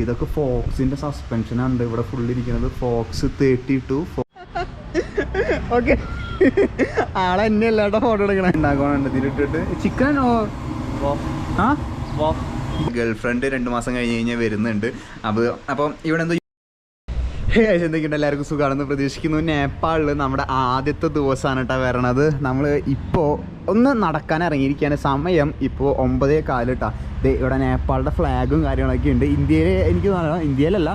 ഇതൊക്കെ ഫോക്സിൻ്റെ സസ്പെൻഷനാണ് ഇവിടെ ഫുള്ളിരിക്കുന്നത്. ഫോക്സ് 32. ഓക്കെ, ആളെ എന്നെ എല്ലാട്ടോ ഫോട്ടോ എടുക്കണം. ഉണ്ടാക്കണുണ്ട് ഇതിലിട്ടിട്ട് ചിക്കനോ. ആ ഗേൾഫ്രണ്ട് 2 മാസം കഴിഞ്ഞ് കഴിഞ്ഞാൽ വരുന്നുണ്ട്. അപ്പം ഇവിടെ എന്തോ എന്തൊക്കെയുണ്ട്, എല്ലാവർക്കും സുഖമാണെന്ന് പ്രതീക്ഷിക്കുന്നു. നേപ്പാളിൽ നമ്മുടെ ആദ്യത്തെ ദിവസമാണ് കേട്ടോ വരണത്. നമ്മൾ ഇപ്പോൾ ഒന്ന് നടക്കാൻ ഇറങ്ങിയിരിക്കുകയാണ്. സമയം ഇപ്പോൾ 9:15 കേട്ടോ. ഇവിടെ നേപ്പാളിൻ്റെ ഫ്ലാഗും കാര്യങ്ങളൊക്കെ ഉണ്ട്. ഇന്ത്യയിൽ എനിക്ക് ഇന്ത്യയിലല്ല,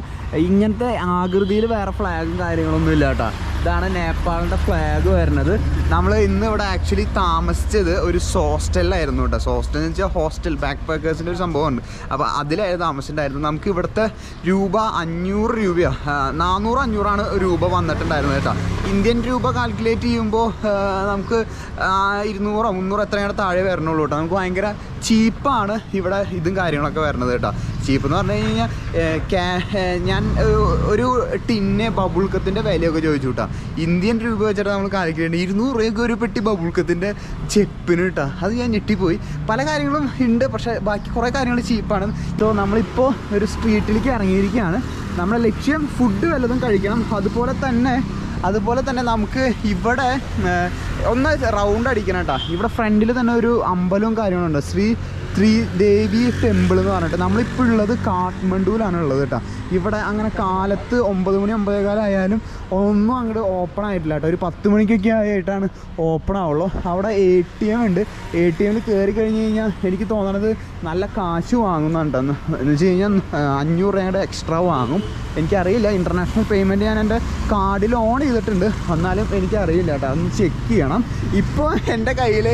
ഇങ്ങനത്തെ ആകൃതിയിൽ വേറെ ഫ്ലാഗും കാര്യങ്ങളൊന്നും ഇല്ല കേട്ടോ. ഇതാണ് നേപ്പാളിൻ്റെ ഫ്ലാഗ് വരുന്നത്. നമ്മൾ ഇന്ന് ഇവിടെ ആക്ച്വലി താമസിച്ചത് ഒരു ഹോസ്റ്റലിലായിരുന്നു കേട്ടോ. ഹോസ്റ്റൽ എന്ന് വെച്ചാൽ ഹോസ്റ്റൽ ബാക്ക് പാക്കേഴ്സിൻ്റെ ഒരു സംഭവമുണ്ട്. അപ്പോൾ അതിലായിരുന്നു താമസിച്ചിട്ടുണ്ടായിരുന്നു. നമുക്ക് ഇവിടുത്തെ രൂപ 500 രൂപയാണ്, 400-500 രൂപ വന്നിട്ടുണ്ടായിരുന്നത് കേട്ടോ. ഇന്ത്യൻ രൂപ കാൽക്കുലേറ്റ് ചെയ്യുമ്പോൾ നമുക്ക് 200-300 എത്രയാണ് താഴെ വരണുള്ളൂ കേട്ടോ. നമുക്ക് ഭയങ്കര ചീപ്പാണ് ഇവിടെ ഇതും കാര്യങ്ങളൊക്കെ വരണത് കേട്ടോ. ചീപ്പ് എന്ന് പറഞ്ഞു കഴിഞ്ഞാൽ ഞാൻ ഒരു ടിന്നെ ബബിൾക്കത്തിൻ്റെ വിലയൊക്കെ ചോദിച്ചു കേട്ടോ. ഇന്ത്യൻ രൂപ വെച്ചിട്ട് നമ്മൾ കാൽക്കുലേറ്റ് 200 രൂപയ്ക്ക് ഒരു പെട്ടി ബബിൾക്കത്തിൻ്റെ ചെപ്പിന് കേട്ടോ. അത് ഞാൻ ഞെട്ടിപ്പോയി. പല കാര്യങ്ങളും ഉണ്ട്, പക്ഷേ ബാക്കി കുറേ കാര്യങ്ങൾ ചീപ്പാണ്. സോ നമ്മളിപ്പോൾ ഒരു സ്ട്രീറ്റിലേക്ക് ഇറങ്ങിയിരിക്കുകയാണ്. നമ്മുടെ ലക്ഷ്യം ഫുഡ് വല്ലതും കഴിക്കണം. അതുപോലെ തന്നെ നമുക്ക് ഇവിടെ ഒന്ന് റൗണ്ട് അടിക്കണം കേട്ടോ. ഇവിടെ ഫ്രണ്ടിൽ തന്നെ ഒരു അമ്പലവും കാര്യങ്ങളുണ്ട്, ശ്രീ ദേവി ടെമ്പിൾ എന്ന് പറഞ്ഞിട്ട്. നമ്മളിപ്പോൾ ഉള്ളത് കാഠ്മണ്ഡുവിലാണ് ഉള്ളത് കേട്ടോ. ഇവിടെ അങ്ങനെ കാലത്ത് 9 മണി 9:15 ആയാലും ഒന്നും അങ്ങോട്ട് ഓപ്പൺ ആയിട്ടില്ല കേട്ടോ. ഒരു 10 മണിക്കൊക്കെ ആയിട്ടാണ് ഓപ്പൺ ആവുള്ളൂ. അവിടെ ATM ഉണ്ട്. ATMൽ കയറി കഴിഞ്ഞ് കഴിഞ്ഞാൽ എനിക്ക് തോന്നണത് നല്ല കാശ് വാങ്ങുന്നുണ്ടെന്ന് വെച്ച് കഴിഞ്ഞാൽ 500 രൂപയുടെ എക്സ്ട്രാ വാങ്ങും. എനിക്കറിയില്ല, ഇൻ്റർനാഷണൽ പേയ്മെൻറ്റ് ഞാൻ എൻ്റെ കാർഡിൽ ഓൺ ചെയ്തിട്ടുണ്ട്, എന്നാലും എനിക്കറിയില്ല കേട്ടോ. അതൊന്ന് ചെക്ക് ചെയ്യണം. ഇപ്പോൾ എൻ്റെ കയ്യിൽ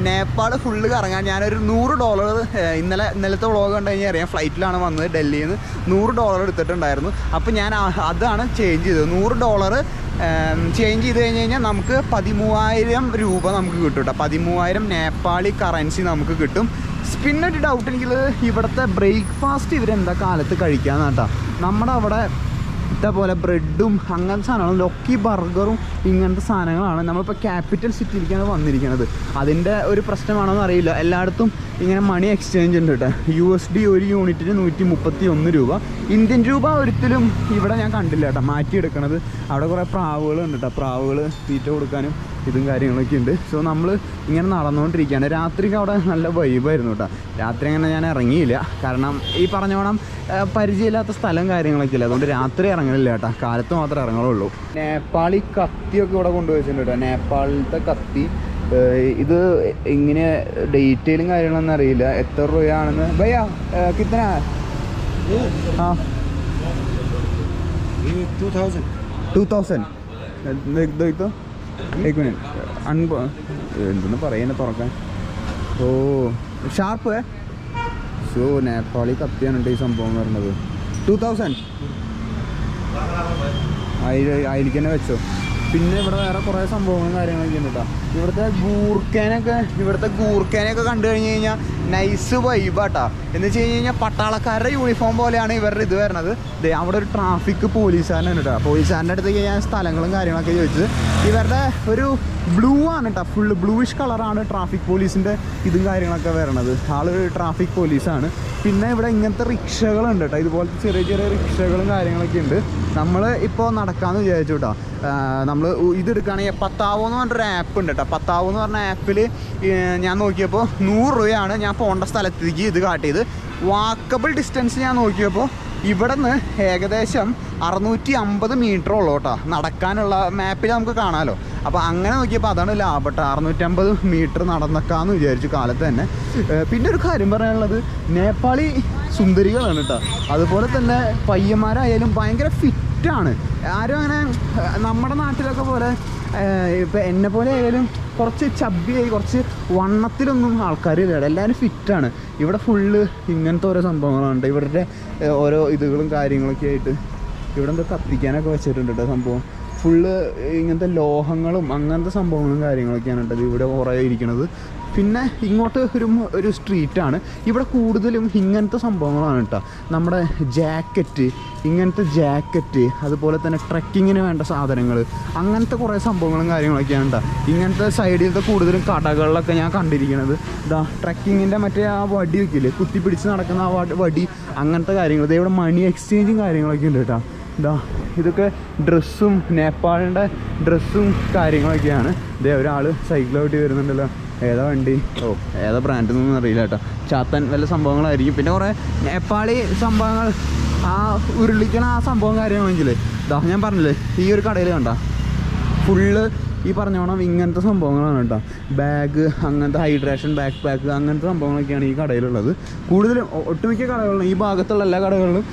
നേപ്പാൾ ഫുള്ള് കറങ്ങാൻ ഞാനൊരു $100 ഇന്നലത്തെ വ്ളോഗ് കണ്ടു കഴിഞ്ഞാൽ അറിയാം. ഫ്ലൈറ്റിലാണ് വന്നത് ഡൽഹിയിൽ നിന്ന്. $100 എടുത്തിട്ടുണ്ടായിരുന്നു. അപ്പോൾ ഞാൻ അതാണ് ചേഞ്ച് ചെയ്തത്. $100 ചേഞ്ച് ചെയ്ത് കഴിഞ്ഞ് കഴിഞ്ഞാൽ നമുക്ക് 13,000 രൂപ നമുക്ക് കിട്ടും കേട്ടോ. 13,000 നേപ്പാളി കറൻസി നമുക്ക് കിട്ടും. പിന്നെ ഒരു ഡൗട്ട് എനിക്കുള്ളത്, ഇവിടുത്തെ ബ്രേക്ക്ഫാസ്റ്റ് ഇവരെന്താ കാലത്ത് കഴിക്കാമെന്ന് കേട്ടോ. നമ്മുടെ അവിടെ ഇതേപോലെ ബ്രെഡും അങ്ങനത്തെ സാധനങ്ങളും, ലൊക്കി ബർഗറും ഇങ്ങനത്തെ സാധനങ്ങളാണ്. നമ്മളിപ്പോൾ ക്യാപിറ്റൽ സിറ്റിയിലേക്കാണ് വന്നിരിക്കുന്നത്. അതിൻ്റെ ഒരു പ്രശ്നമാണോന്ന് അറിയില്ല. എല്ലായിടത്തും ഇങ്ങനെ മണി എക്സ്ചേഞ്ച് ഉണ്ട് കേട്ടോ. USD ഒരു യൂണിറ്റിന് 131 രൂപ. ഇന്ത്യൻ രൂപ ഒരിക്കലും ഇവിടെ ഞാൻ കണ്ടില്ല കേട്ടോ മാറ്റിയെടുക്കണത്. അവിടെ കുറേ പ്രാവുകളുണ്ട് കേട്ടോ. പ്രാവുകൾ തീറ്റ കൊടുക്കാനും ഇതും കാര്യങ്ങളൊക്കെ ഉണ്ട്. സോ നമ്മൾ ഇങ്ങനെ നടന്നുകൊണ്ടിരിക്കുകയാണ്. രാത്രിക്ക് അവിടെ നല്ല വൈബായിരുന്നു കേട്ടോ. രാത്രി അങ്ങനെ ഞാൻ ഇറങ്ങിയില്ല, കാരണം ഈ പറഞ്ഞോണം പരിചയമില്ലാത്ത സ്ഥലം കാര്യങ്ങളൊക്കെ ഇല്ല. അതുകൊണ്ട് രാത്രി ഇറങ്ങലില്ല കേട്ടോ. കാലത്ത് മാത്രമേ ഇറങ്ങുള്ളൂ. നേപ്പാളി കത്തിയൊക്കെ ഇവിടെ കൊണ്ടുവച്ചിട്ടുണ്ട് കേട്ടോ. നേപ്പാളിലത്തെ കത്തി. ഇത് ഇങ്ങനെ ഡീറ്റെയിലും കാര്യങ്ങളൊന്നും അറിയില്ല, എത്ര രൂപയാണെന്ന്. ഭയ്യ കിത്തന? ആ 2000. എന്തെന്ന് പറയുന്നത് തുറക്കാൻ. ഓ ഷാർപ്പ്. സോ നേപ്പാളി കത്തിയാണ് ഈ സംഭവം വരുന്നത്. 2000 അതിലേക്ക് തന്നെ വെച്ചോ. പിന്നെ ഇവിടെ വേറെ കുറേ സംഭവങ്ങളും കാര്യങ്ങളൊക്കെ ഉണ്ട് കേട്ടോ. ഇവിടുത്തെ ഗൂർഖാനെയൊക്കെ കണ്ടു കഴിഞ്ഞ് കഴിഞ്ഞാൽ നൈസ് വൈബാട്ടാ. എന്ന് വെച്ച് കഴിഞ്ഞ് കഴിഞ്ഞാൽ പട്ടാളക്കാരുടെ യൂണിഫോം പോലെയാണ് ഇവരുടെ ഇത് വരുന്നത്. അവിടെ ഒരു ട്രാഫിക് പോലീസുകാരനാണ് കേട്ടോ. പോലീസുകാരൻ്റെ അടുത്തേക്ക് ഞാൻ സ്ഥലങ്ങളും കാര്യങ്ങളൊക്കെ ചോദിച്ചത്. ഇവരുടെ ഒരു ബ്ലൂ ആണ് കേട്ടോ, ഫുള്ള് ബ്ലൂയിഷ് കളറാണ് ട്രാഫിക് പോലീസിൻ്റെ ഇതും കാര്യങ്ങളൊക്കെ വരണത്. ആളൊരു ട്രാഫിക് പോലീസാണ്. പിന്നെ ഇവിടെ ഇങ്ങനത്തെ റിക്ഷകളുണ്ട് കേട്ടോ. ഇതുപോലത്തെ ചെറിയ ചെറിയ റിക്ഷകളും കാര്യങ്ങളൊക്കെ ഉണ്ട്. നമ്മൾ ഇപ്പോൾ നടക്കാമെന്ന് വിചാരിച്ചു കേട്ടോ. നമ്മൾ ഇതെടുക്കുകയാണെങ്കിൽ പത്താവോ എന്ന് പറഞ്ഞൊരു ആപ്പ് ഉണ്ട് കേട്ടോ. പത്താവോ എന്ന് പറഞ്ഞ ആപ്പിൽ ഞാൻ നോക്കിയപ്പോൾ 100 രൂപയാണ് ഞാൻ പോകേണ്ട സ്ഥലത്തേക്ക് ഇത് കാട്ടിയത്. വാക്കബിൾ ഡിസ്റ്റൻസ് ഞാൻ നോക്കിയപ്പോൾ ഇവിടെ നിന്ന് ഏകദേശം 650 മീറ്റർ ഉള്ളൂ കേട്ടോ നടക്കാനുള്ള. മാപ്പിൽ നമുക്ക് കാണാമല്ലോ. അപ്പോൾ അങ്ങനെ നോക്കിയപ്പോൾ അതാണ് ലാഭം കേട്ടോ. 650 മീറ്റർ നടന്നേക്കാമെന്ന് വിചാരിച്ചു കാലത്ത് തന്നെ. പിന്നെ ഒരു കാര്യം പറയാനുള്ളത്, നേപ്പാളി സുന്ദരികളാണ് കേട്ടോ. അതുപോലെ തന്നെ പയ്യന്മാരായാലും ഭയങ്കര ഫിറ്റാണ്. ആരും അങ്ങനെ നമ്മുടെ നാട്ടിലൊക്കെ പോലെ ഇപ്പം എന്നെ പോലെ ആയാലും കുറച്ച് ചബ്ബിയായി കുറച്ച് വണ്ണത്തിലൊന്നും ആൾക്കാരില്ല. എല്ലാവരും ഫിറ്റാണ്. ഇവിടെ ഫുള്ള് ഇങ്ങനത്തെ ഓരോ സംഭവങ്ങളുണ്ട്. ഇവരുടെ ഓരോ ഇതുകളും കാര്യങ്ങളൊക്കെ ആയിട്ട് ഇവിടെ എന്തോ കത്തിക്കാനൊക്കെ വെച്ചിട്ടുണ്ട് കേട്ടോ. സംഭവം ഫുള്ള് ഇങ്ങനത്തെ ലോഹങ്ങളും അങ്ങനത്തെ സംഭവങ്ങളും കാര്യങ്ങളൊക്കെയാണ് കേട്ടത് ഇവിടെ കുറേ ഇരിക്കുന്നത്. പിന്നെ ഇങ്ങോട്ട് ഒരു സ്ട്രീറ്റാണ്. ഇവിടെ കൂടുതലും ഇങ്ങനത്തെ സംഭവങ്ങളാണ് കേട്ടോ. നമ്മുടെ ഇങ്ങനത്തെ ജാക്കറ്റ്, അതുപോലെ തന്നെ ട്രക്കിങ്ങിന് വേണ്ട സാധനങ്ങൾ, അങ്ങനത്തെ കുറേ സംഭവങ്ങളും കാര്യങ്ങളൊക്കെയാണ് കേട്ടോ. ഇങ്ങനത്തെ സൈഡിലത്തെ കൂടുതലും കടകളിലൊക്കെ ഞാൻ കണ്ടിരിക്കുന്നത് ഇതാ ട്രക്കിങ്ങിൻ്റെ മറ്റേ ആ വടി വയ്ക്കില്ലേ, കുത്തിപ്പിടിച്ച് നടക്കുന്ന ആ വടി, അങ്ങനത്തെ കാര്യങ്ങൾ. ഇവിടെ മണി എക്സ്ചേഞ്ചും കാര്യങ്ങളൊക്കെ ഉണ്ട് കേട്ടോ. ഇതാ ഇതൊക്കെ ഡ്രസ്സും, നേപ്പാളിൻ്റെ ഡ്രസ്സും കാര്യങ്ങളൊക്കെയാണ്. ഇതേ ഒരാൾ സൈക്കിളോട്ടി വരുന്നുണ്ടല്ലോ. ഏതാ വണ്ടി? ഏതാ ബ്രാൻഡെന്നൊന്നും അറിയില്ല കേട്ടോ. ചാത്തൻ വല്ല സംഭവങ്ങളായിരിക്കും. പിന്നെ കുറേ നേപ്പാളി സംഭവങ്ങൾ, ആ ഉരുളിക്കണ ആ സംഭവം കാര്യങ്ങളെങ്കിൽ ഇതാ ഞാൻ പറഞ്ഞില്ലേ, ഈ ഒരു കടയിൽ കണ്ട ഫുള്ള് ഈ പറഞ്ഞോണം ഇങ്ങനത്തെ സംഭവങ്ങളാണ് കേട്ടോ. ബാഗ്, അങ്ങനത്തെ ഹൈഡ്രേഷൻ ബാക്ക് പാക്ക്, അങ്ങനത്തെ സംഭവങ്ങളൊക്കെയാണ് ഈ കടയിലുള്ളത്. കൂടുതലും ഒട്ടുമിക്ക കടകളിലും, ഈ ഭാഗത്തുള്ള എല്ലാ കടകളിലും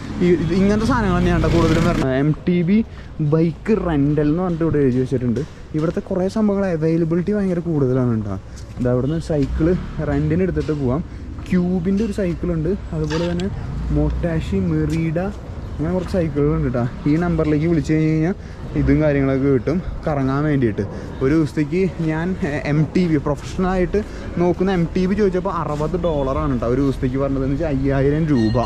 ഇങ്ങനത്തെ സാധനങ്ങൾ തന്നെയാണ് കേട്ടോ കൂടുതലും വരുന്നത്. MTB ബൈക്ക് റെൻ്റൽ എന്ന് പറഞ്ഞിട്ട് ഇവിടെ എഴുതി വെച്ചിട്ടുണ്ട്. ഇവിടുത്തെ കുറേ സംഭവങ്ങൾ അവൈലബിലിറ്റി ഭയങ്കര കൂടുതലാണ് കേട്ടോ. ഇതാ ഇവിടുന്ന് സൈക്കിള് റെൻറ്റിന് എടുത്തിട്ട് പോവാം. ക്യൂബിൻ്റെ ഒരു സൈക്കിളുണ്ട്, അതുപോലെ തന്നെ മൊട്ടാഷി, മെറീഡ, അങ്ങനെ കുറച്ച് സൈക്കിളുകളുണ്ട് കേട്ടോ. ഈ നമ്പറിലേക്ക് വിളിച്ചു കഴിഞ്ഞ് കഴിഞ്ഞാൽ ഇതും കാര്യങ്ങളൊക്കെ കിട്ടും കറങ്ങാൻ വേണ്ടിയിട്ട്. ഒരു ദിവസത്തേക്ക് ഞാൻ MTB പ്രൊഫഷണലായിട്ട് നോക്കുന്ന MTB ചോദിച്ചപ്പോൾ $60 കേട്ടോ ഒരു ദിവസത്തേക്ക് പറഞ്ഞതെന്ന് വെച്ചാൽ 5000 രൂപ.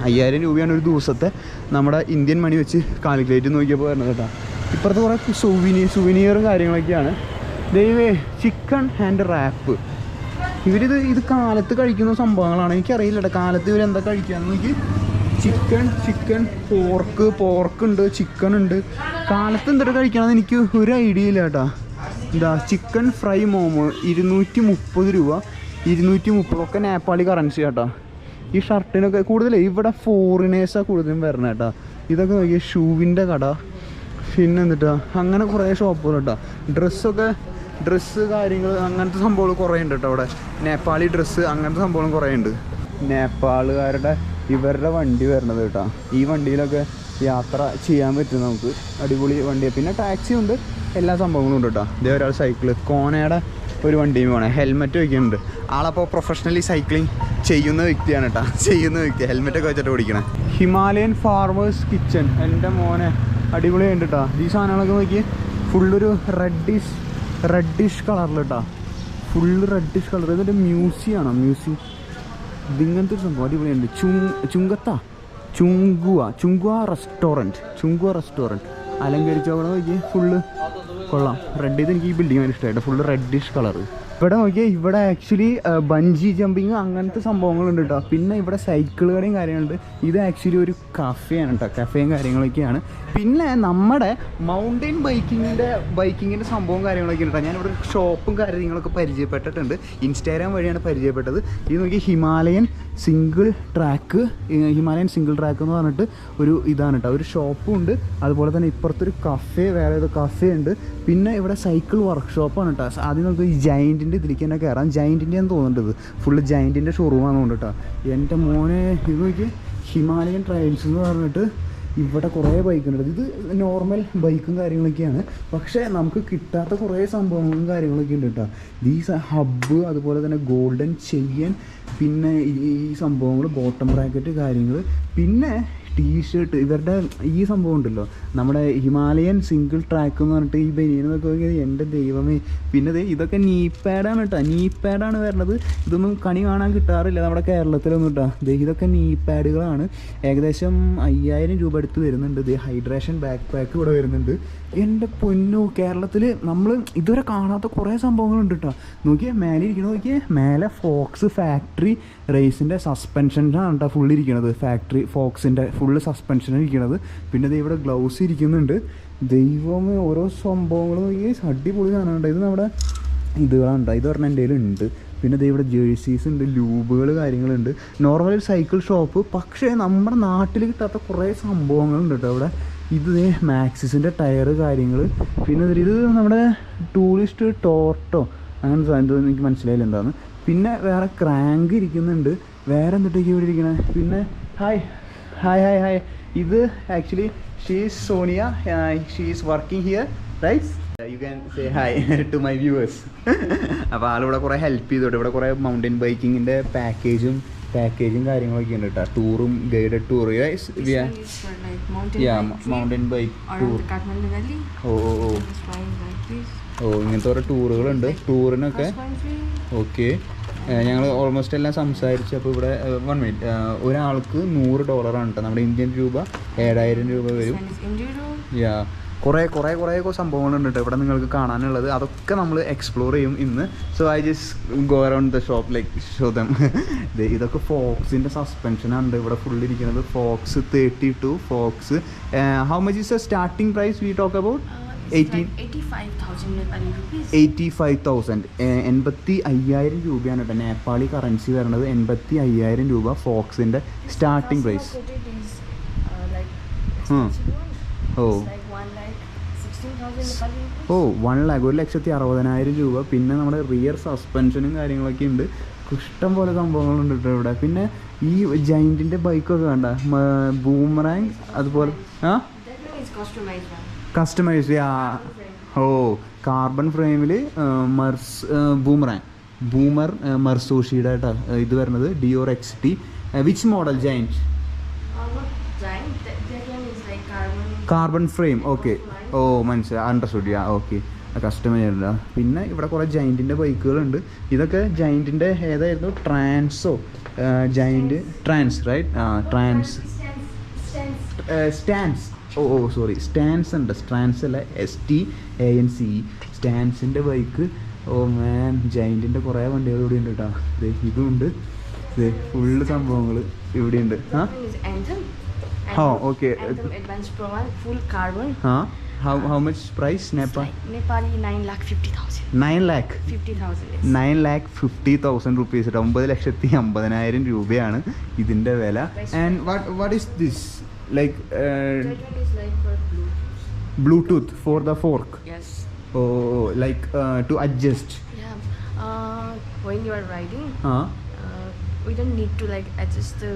5000 രൂപയാണ് ഒരു ദിവസത്തെ നമ്മുടെ ഇന്ത്യൻ മണി വെച്ച് കാൽക്കുലേറ്റ് നോക്കിയപ്പോൾ വരുന്നത് കേട്ടോ. ഇപ്പുറത്ത് കുറേ സുവനീറും കാര്യങ്ങളൊക്കെയാണ്. ദൈവേ, ചിക്കൻ ആൻഡ് റാപ്പ്. ഇത് കാലത്ത് കഴിക്കുന്ന സംഭവങ്ങളാണ്. എനിക്കറിയില്ല കേട്ടോ കാലത്ത് ഇവരെന്താ കഴിക്കുകയെന്ന്. എനിക്ക് ചിക്കൻ പോർക്ക് ഉണ്ട്, ചിക്കൻ ഉണ്ട്. കാലത്ത് എന്തൊക്കെ കഴിക്കണമെന്ന് എനിക്ക് ഒരു ഐഡിയ ഇല്ല കേട്ടോ. എന്താ ചിക്കൻ ഫ്രൈ മോമോ 230 രൂപ, 230 ഒക്കെ നേപ്പാളി കറൻസി കേട്ടോ. ഈ ഷർട്ടിനൊക്കെ കൂടുതൽ ഇവിടെ ഫോറിനേഴ്സാണ് കൂടുതലും വരണം കേട്ടോ. ഇതൊക്കെ നോക്കിയ ഷൂവിൻ്റെ കട, പിന്നെ എന്നിട്ടാ അങ്ങനെ കുറേ ഷോപ്പുകൾ കേട്ടോ. ഡ്രസ്സ് കാര്യങ്ങൾ അങ്ങനത്തെ സംഭവങ്ങൾ കുറേ ഉണ്ട് കേട്ടോ അവിടെ. നേപ്പാളി ഡ്രസ്സ് അങ്ങനത്തെ സംഭവങ്ങളും കുറേ ഉണ്ട്. നേപ്പാളുകാരുടെ ഇവരുടെ വണ്ടി വരണത് കേട്ടോ. ഈ വണ്ടിയിലൊക്കെ യാത്ര ചെയ്യാൻ പറ്റും നമുക്ക്. അടിപൊളി വണ്ടിയാണ്. പിന്നെ ടാക്സി ഉണ്ട്, എല്ലാ സംഭവങ്ങളും ഉണ്ട് കേട്ടോ. ഇതേ ഒരാൾ സൈക്കിള് കോനയുടെ ഒരു വണ്ടിയും പോകണേ, ഹെൽമെറ്റ് വയ്ക്കുന്നുണ്ട്. ആളപ്പോൾ പ്രൊഫഷണലി സൈക്ലിംഗ് ചെയ്യുന്ന വ്യക്തിയാണ് കേട്ടോ. ഹെൽമെറ്റൊക്കെ വെച്ചിട്ട് ഓടിക്കണേ. ഹിമാലയൻ ഫാർമേഴ്സ് കിച്ചൺ, എൻ്റെ മോനെ അടിപൊളിയുണ്ട് കേട്ടോ. ഈ സാധനങ്ങളൊക്കെ നോക്കി ഫുള്ളൊരു റെഡിഷ് കളറിൽ കേട്ടോ. Full reddish colour. ഇതൊരു മ്യൂസിയമാണോ? ഇതിങ്ങനത്തെ ഒരു സംഭവം അടിപൊളിയുണ്ട്. ചുങ്കുവ റെസ്റ്റോറൻറ്റ് അലങ്കരിച്ചോടെ നോക്കി ഫുള്ള് കൊള്ളാം. റെഡ് എനിക്ക് ഈ ബിൽഡിംഗ് ഭയങ്കര ഇഷ്ടമായിട്ട്. Full reddish colour. ഇവിടെ നോക്കിയാൽ ഇവിടെ ആക്ച്വലി ബഞ്ചി ജമ്പിങ് അങ്ങനത്തെ സംഭവങ്ങളുണ്ട് കേട്ടോ. പിന്നെ ഇവിടെ സൈക്കിളുകളുടെയും കാര്യങ്ങളുണ്ട്. ഇത് ആക്ച്വലി ഒരു കഫേയാണ് കേട്ടോ. കഫേയും കാര്യങ്ങളൊക്കെയാണ്. പിന്നെ നമ്മുടെ മൗണ്ടൻ ബൈക്കിങ്ങിൻ്റെ സംഭവം കാര്യങ്ങളൊക്കെ ഉണ്ട് കേട്ടോ. ഞാനിവിടെ ഒരു ഷോപ്പും കാര്യങ്ങളൊക്കെ പരിചയപ്പെട്ടിട്ടുണ്ട്. ഇൻസ്റ്റാഗ്രാം വഴിയാണ് പരിചയപ്പെട്ടത്. ഇത് നോക്കി ഹിമാലയൻ സിംഗിൾ ട്രാക്ക് എന്ന് പറഞ്ഞിട്ട് ഒരു ഇതാണ് കേട്ടോ. ഒരു ഷോപ്പും ഉണ്ട്. അതുപോലെ തന്നെ ഇപ്പുറത്തൊരു വേറെ ഏതോ കഫേ ഉണ്ട്. പിന്നെ ഇവിടെ സൈക്കിൾ വർക്ക്ഷോപ്പാണ് കേട്ടോ. ആദ്യം നമുക്ക് ഈ ജയൻറ്റിൻ്റെ ഇതിലേക്ക് തന്നെ കയറാം. ജയൻറ്റിൻ്റെ ആണ് തോന്നുന്നുണ്ട്. ഫുള്ള് ജയൻറ്റിൻ്റെ ഷോറൂമാണെന്ന് തോന്നുന്നു കേട്ടോ. എൻ്റെ മോനെ ഇത് നോക്കി ഹിമാലയൻ ട്രയൽസ് എന്ന് പറഞ്ഞിട്ട് ഇവിടെ കുറേ ബൈക്കുണ്ട്. ഇത് നോർമൽ ബൈക്കും കാര്യങ്ങളൊക്കെയാണ്. പക്ഷേ നമുക്ക് കിട്ടാത്ത കുറേ സംഭവങ്ങളും കാര്യങ്ങളൊക്കെ ഉണ്ട് കേട്ടോ. ദീസ് ഹബ്ബ്, അതുപോലെ തന്നെ ഗോൾഡൻ ചെയിൻ, പിന്നെ ഈ സംഭവങ്ങൾ ബോട്ടം ബ്രാക്കറ്റ് കാര്യങ്ങൾ, പിന്നെ ടീഷർട്ട്. ഇവരുടെ ഈ സംഭവം ഉണ്ടല്ലോ, നമ്മുടെ ഹിമാലയൻ സിംഗിൾ ട്രാക്ക് എന്ന് പറഞ്ഞിട്ട് ഈ ബനിയനൊക്കെ നോക്കിയത് എൻ്റെ ദൈവമേ. പിന്നെ ഇതൊക്കെ നീ പാഡാണ് വരണത്. ഇതൊന്നും കണി കാണാൻ കിട്ടാറില്ല നമ്മുടെ കേരളത്തിലൊന്നും കേട്ടോ. ഇതൊക്കെ നീ പാഡുകളാണ്. ഏകദേശം 5000 രൂപ അടുത്ത് വരുന്നുണ്ട്. ഹൈഡ്രേഷൻ ബാക്ക് പാക്ക് ഇവിടെ വരുന്നുണ്ട്. എൻ്റെ പൊന്നോ, കേരളത്തിൽ നമ്മൾ ഇതുവരെ കാണാത്ത കുറേ സംഭവങ്ങളുണ്ട് കേട്ടോ. നോക്കിയേ മേലെ ഇരിക്കണത്, നോക്കിയേ മേലെ ഫോക്സ് ഫാക്ടറി റേസിൻ്റെ സസ്പെൻഷനാണ് കേട്ടോ ഫുള്ള് ഇരിക്കണത്. ഫോക്സിൻ്റെ ഫുള്ള് സസ്പെൻഷൻ ഇരിക്കണത്. പിന്നെ ഇവിടെ ഗ്ലൗസ് ഇരിക്കുന്നുണ്ട്. ദൈവമേ, ഓരോ സംഭവങ്ങൾ നോക്കി അടിപൊളി സാധനമുണ്ട്. ഇത് നമ്മുടെ ഇതുകളുണ്ട്. ഇത് പറഞ്ഞാൽ എൻ്റെ കയ്യിലുണ്ട്. പിന്നെ ഇവിടെ ജേഴ്സീസ് ഉണ്ട്, ലൂബുകൾ കാര്യങ്ങളുണ്ട്. നോർമൽ ഒരു സൈക്കിൾ ഷോപ്പ്. പക്ഷേ നമ്മുടെ നാട്ടിൽ കിട്ടാത്ത കുറേ സംഭവങ്ങളുണ്ട് കേട്ടോ ഇവിടെ. ഇത് മാക്സിസിൻ്റെ ടയറ് കാര്യങ്ങൾ. പിന്നെ ഇത് നമ്മുടെ ടൂറിസ്റ്റ് ടോർട്ടോ അങ്ങനെ സാധനം എനിക്ക് മനസ്സിലായില്ല എന്താന്ന്. പിന്നെ വേറെ ക്രാങ്ക് ഇരിക്കുന്നുണ്ട്. വേറെ എന്തിട്ടേക്ക് ഇവിടെ ഇരിക്കണേ? പിന്നെ ഹായ് ഇത് actually she's Sonia. She's working here, right? You can say hi to my viewers. അപ്പോൾ ആളിവിടെ കുറേ ഹെൽപ്പ് ചെയ്തോട്ടെ. ഇവിടെ കുറേ മൗണ്ടൻ ബൈക്കിങ്ങിൻ്റെ പാക്കേജും കാര്യങ്ങളൊക്കെ ഉണ്ട് കേട്ടോ. ടൂറും guided tour. Mountain bike tour. ഓ ഇങ്ങനത്തെ ഓരോ ടൂറുകളുണ്ട്. ടൂറിനൊക്കെ ഓക്കെ. ഞങ്ങൾ ഓൾമോസ്റ്റ് എല്ലാം സംസാരിച്ചു. അപ്പോൾ ഇവിടെ 1 മിനിറ്റ്, ഒരാൾക്ക് $100 കേട്ടോ. നമ്മുടെ ഇന്ത്യൻ രൂപ 7000 രൂപ വരും. യാ കുറേ സംഭവങ്ങളുണ്ട് കേട്ടോ ഇവിടെ നിങ്ങൾക്ക് കാണാനുള്ളത്. അതൊക്കെ നമ്മൾ എക്സ്പ്ലോർ ചെയ്യും ഇന്ന്. So I just go around the shop like show them. ഇതൊക്കെ ഫോക്സിൻ്റെ സസ്പെൻഷനാണ് ഇവിടെ ഫുള്ളിരിക്കുന്നത്. Fox 32 Fox. How much is the starting price we talk about? 85,000. 85,000 രൂപയാണ് കേട്ടോ നേപ്പാളി കറൻസി വരുന്നത്. 85,000 രൂപ ഫോക്സിൻ്റെ സ്റ്റാർട്ടിംഗ് പ്രൈസ്. ഓ 1 lakh 1,60,000 രൂപ. പിന്നെ നമ്മുടെ റിയർ സസ്പെൻഷനും കാര്യങ്ങളൊക്കെ ഉണ്ട്. ഇഷ്ടം പോലെ സംഭവങ്ങളുണ്ട് കേട്ടോ ഇവിടെ. പിന്നെ ഈ ജൈൻറ്റിൻ്റെ ബൈക്കൊക്കെ വേണ്ട, ബൂമറാങ് അതുപോലെ കസ്റ്റമൈസ്. ഓ കാർബൺ ഫ്രെയിമിൽ ബൂമർ മർസൂഷിയുടെ കേട്ടോ ഇത് വരുന്നത്. Dior XT. Which model? Giant carbon frame. Okay. ഓ മനസ്സിലായി, അണ്ടർസ്റ്റുഡ്. Yeah okay. കസ്റ്റമൈസ്ഡ്. പിന്നെ ഇവിടെ കുറേ ജൈൻറ്റിൻ്റെ ബൈക്കുകളുണ്ട്. ഇതൊക്കെ ജൈൻറ്റിൻ്റെ ഏതായിരുന്നു? ട്രാൻസോ ജൈൻറ്റ് ട്രാൻസ് റൈറ്റ്? സ്റ്റാൻസ്. ഓ സോറി, സ്റ്റാൻസ് ഉണ്ട്. സ്റ്റാൻസ് അല്ല, STANCE. സ്റ്റാൻസിൻ്റെ ബൈക്ക്. ഓ മാൻ, ജൈൻറ്റിൻ്റെ കുറേ വണ്ടികൾ ഇവിടെ ഉണ്ട് കേട്ടോ. ഇതുണ്ട്. ഫുള്ള് സംഭവങ്ങൾ ഇവിടെയുണ്ട്. Okay. How much price? Nepali 9,50,000. 9,50,000 rupees. 9,50,000 രൂപയാണ് ഇതിൻ്റെ വില. And what is this? Like that one is like for Bluetooth for the fork. Yes. Oh, like to adjust. Yeah. When you are riding, we don't need to like adjust the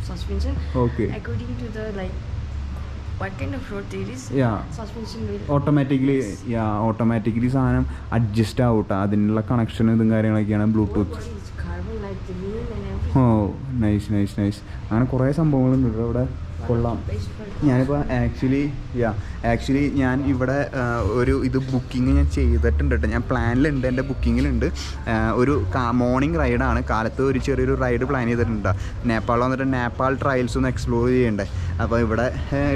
suspension. Okay. According to the like what kind of road there is, suspension will automatically സാധനം adjust ആവട്ടെ. അതിനുള്ള connection ഇതും കാര്യങ്ങളൊക്കെയാണ് Bluetooth. ഓ nice. അങ്ങനെ കുറേ സംഭവങ്ങളുണ്ട് ഇവിടെ. കൊള്ളാം. ഞാനിപ്പോൾ ആക്ച്വലി ഞാൻ ഇവിടെ ഒരു ബുക്കിംഗ് ഞാൻ ചെയ്തിട്ടുണ്ട് കേട്ടോ. ഞാൻ പ്ലാനിലുണ്ട്, എൻ്റെ ബുക്കിങ്ങിലുണ്ട്. ഒരു മോർണിംഗ് റൈഡാണ്. കാലത്ത് ഒരു ചെറിയൊരു റൈഡ് പ്ലാൻ ചെയ്തിട്ടുണ്ട്. നേപ്പാൾ വന്നിട്ട് നേപ്പാൾ ട്രയൽസ് ഒന്ന് എക്സ്പ്ലോർ ചെയ്യണ്ടേ. അപ്പോൾ ഇവിടെ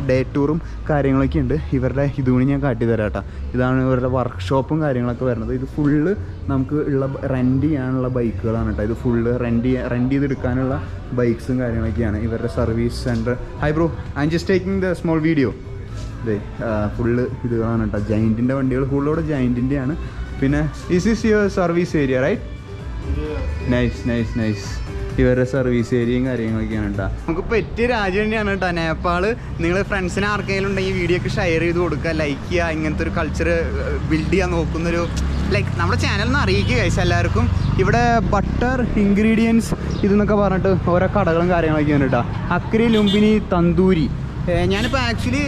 ഡേ ടൂറും കാര്യങ്ങളൊക്കെ ഉണ്ട്. ഇവരുടെ ഇതുകൂടി ഞാൻ കാട്ടിത്തരാം കേട്ടോ. ഇതാണ് ഇവരുടെ വർക്ക്ഷോപ്പും കാര്യങ്ങളൊക്കെ വരുന്നത്. ഇത് ഫുള്ള് നമുക്ക് ഉള്ള റെൻറ്റ് ചെയ്യാനുള്ള ബൈക്കുകളാണ് കേട്ടോ. ഇത് ഫുള്ള് റെൻറ്റ് ചെയ്തെടുക്കാനുള്ള ബൈക്സും കാര്യങ്ങളൊക്കെയാണ്. ഇവരുടെ service centre. Hi bro, I'm just taking the small video. Full ഇതുകളാണ് കേട്ടോ. ജൈൻറ്റിൻ്റെ വണ്ടികൾ ഫുള്ളോടെ ജൈൻറ്റിൻ്റെയാണ്. പിന്നെ is your service area right? Nice. ഇവരുടെ സർവീസ് ഏരിയയും കാര്യങ്ങളൊക്കെയാണ് കേട്ടോ. നമുക്ക് പറ്റിയ രാജ്യം തന്നെയാണ് കേട്ടോ നേപ്പാൾ. നിങ്ങൾ ഫ്രണ്ട്സിന് ആർക്കെങ്കിലും ഉണ്ടെങ്കിൽ വീഡിയോ ഒക്കെ ഷെയർ ചെയ്ത് കൊടുക്കുക, ലൈക്ക് ചെയ്യുക. ഇങ്ങനത്തെ ഒരു കൾച്ചർ ബിൽഡ് ചെയ്യാൻ നോക്കുന്നൊരു ലൈക്ക് നമ്മുടെ ചാനലിൽ നിന്ന് അറിയിക്കുക കഴിച്ചാൽ എല്ലാവർക്കും. ഇവിടെ ബട്ടർ ഇൻഗ്രീഡിയൻസ് ഇതെന്നൊക്കെ പറഞ്ഞിട്ട് ഓരോ കടകളും കാര്യങ്ങളൊക്കെയാണ് കേട്ടോ. അക്രി, ലുംബിനി, തന്തൂരി. ഞാനിപ്പോൾ ആക്ച്വലി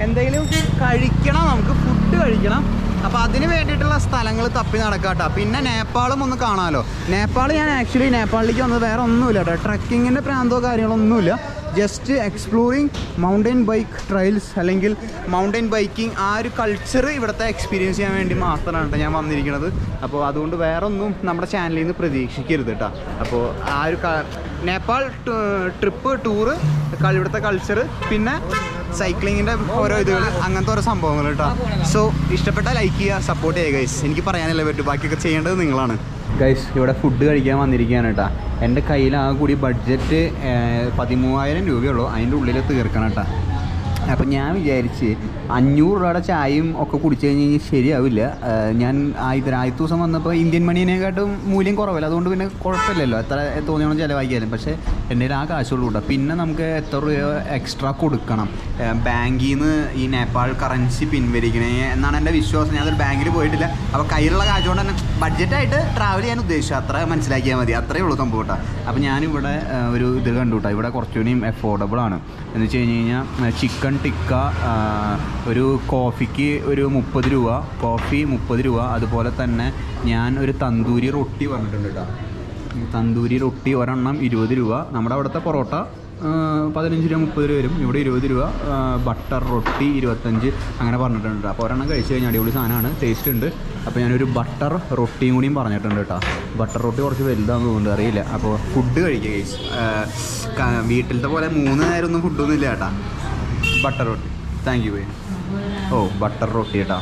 എന്തെങ്കിലും കഴിക്കണം, നമുക്ക് ഫുഡ് കഴിക്കണം. അപ്പോൾ അതിന് വേണ്ടിയിട്ടുള്ള സ്ഥലങ്ങൾ തപ്പി നടക്കാം കേട്ടോ. പിന്നെ നേപ്പാളും ഒന്ന് കാണാമല്ലോ. ഞാൻ ആക്ച്വലി നേപ്പാളിലേക്ക് വന്നത് വേറെ ഒന്നുമില്ല കേട്ടോ. ട്രക്കിങ്ങിൻ്റെ പ്രാന്തോ കാര്യങ്ങളൊന്നുമില്ല. Just exploring mountain bike trials അല്ലെങ്കിൽ മൗണ്ടൻ ബൈക്കിംഗ് ആ ഒരു കൾച്ചർ ഇവിടുത്തെ എക്സ്പീരിയൻസ് ചെയ്യാൻ വേണ്ടി മാത്രമാണ് കേട്ടോ ഞാൻ വന്നിരിക്കുന്നത്. അപ്പോൾ അതുകൊണ്ട് വേറെ ഒന്നും നമ്മുടെ ചാനലിൽ നിന്ന് പ്രതീക്ഷിക്കരുത് കേട്ടോ. അപ്പോൾ ആ ഒരു നേപ്പാൾ ടൂറ് ഇവിടുത്തെ കൾച്ചർ, പിന്നെ സൈക്ലിങ്ങിൻ്റെ ഓരോ ഇതുകൾ, അങ്ങനത്തെ ഓരോ സംഭവങ്ങൾ കേട്ടോ. സോ ഇഷ്ടപ്പെട്ടാൽ ലൈക്ക് ചെയ്യുക, സപ്പോർട്ട് ചെയ്യുക ഗൈസ്. എനിക്ക് പറയാനല്ലേ പറ്റും, ബാക്കിയൊക്കെ ചെയ്യേണ്ടത് നിങ്ങളാണ് ഗൈസ്. ഇവിടെ ഫുഡ് കഴിക്കാൻ വന്നിരിക്കുകയാണ് കേട്ടോ. എൻ്റെ കയ്യിൽ ആ കൂടി ബഡ്ജറ്റ് 13,000 രൂപയുള്ളൂ. അതിൻ്റെ ഉള്ളിൽ തീർക്കണം കേട്ടോ. അപ്പം ഞാൻ വിചാരിച്ച് 500 രൂപയുടെ ചായയും ഒക്കെ കുടിച്ചു കഴിഞ്ഞ് കഴിഞ്ഞാൽ ശരിയാവില്ല. ഞാൻ ആദ്യത്തെ ദിവസം വന്നപ്പോൾ ഇന്ത്യൻ മണീനെക്കാട്ടും മൂല്യം കുറവല്ല. അതുകൊണ്ട് പിന്നെ കുഴപ്പമില്ലല്ലോ, എത്ര തോന്നിയോളം ചിലവാക്കിയാലും. പക്ഷേ എൻ്റെ ആ കാശുള്ളൂ കേട്ടോ. പിന്നെ നമുക്ക് എത്ര രൂപ എക്സ്ട്രാ കൊടുക്കണം ബാങ്കിൽ നിന്ന് ഈ നേപ്പാൾ കറൻസി പിൻവലിക്കണേ എന്നാണ് എൻ്റെ വിശ്വാസം. ഞാനതൊരു ബാങ്കിൽ പോയിട്ടില്ല. അപ്പോൾ കയ്യിലുള്ള കാശ് കൊണ്ട് തന്നെ ബഡ്ജറ്റായിട്ട് ട്രാവൽ ചെയ്യാൻ ഉദ്ദേശിച്ചു, അത്ര മനസ്സിലാക്കിയാൽ മതി. അത്രയേ ഉള്ളൂ സംഭവം കേട്ടോ. അപ്പോൾ ഞാനിവിടെ ഒരു ഇത് കണ്ടു കേട്ടോ. ഇവിടെ കുറച്ചുകൂടിയും അഫോർഡബിളാണ്. എന്ന് വെച്ച് കഴിഞ്ഞ് കഴിഞ്ഞാൽ ചിക്കൻ ടിക്ക ഒരു കോഫിക്ക് ഒരു 30 രൂപ, കോഫി 30 രൂപ. അതുപോലെ തന്നെ ഞാൻ ഒരു തന്തൂരി റൊട്ടി പറഞ്ഞിട്ടുണ്ട് കേട്ടോ. തന്തൂരി റൊട്ടി ഒരെണ്ണം 20 രൂപ. നമ്മുടെ അവിടുത്തെ പൊറോട്ട 15 രൂപ 30 രൂപ വരും. ഇവിടെ 20 രൂപ. ബട്ടർ റൊട്ടി 25 അങ്ങനെ പറഞ്ഞിട്ടുണ്ട്. അപ്പോൾ ഒരെണ്ണം കഴിച്ച് കഴിഞ്ഞാൽ അടിപൊളി സാധനമാണ്, ടേസ്റ്റ് ഉണ്ട്. അപ്പോൾ ഞാനൊരു ബട്ടർ റൊട്ടിയും കൂടിയും പറഞ്ഞിട്ടുണ്ട് കേട്ടോ. ബട്ടർ റൊട്ടി കുറച്ച് വലുതാണെന്ന് തോന്നുന്നുണ്ട്, അറിയില്ല. അപ്പോൾ ഫുഡ് കഴിക്കുക ഗൈസ്. വീട്ടിലത്തെ പോലെ 3 നേരമൊന്നും ഫുഡൊന്നും ഇല്ല കേട്ടോ. ബട്ടർ റൊട്ടി. Thank you. ഓ ബട്ടർ റൊട്ടി കേട്ടോ,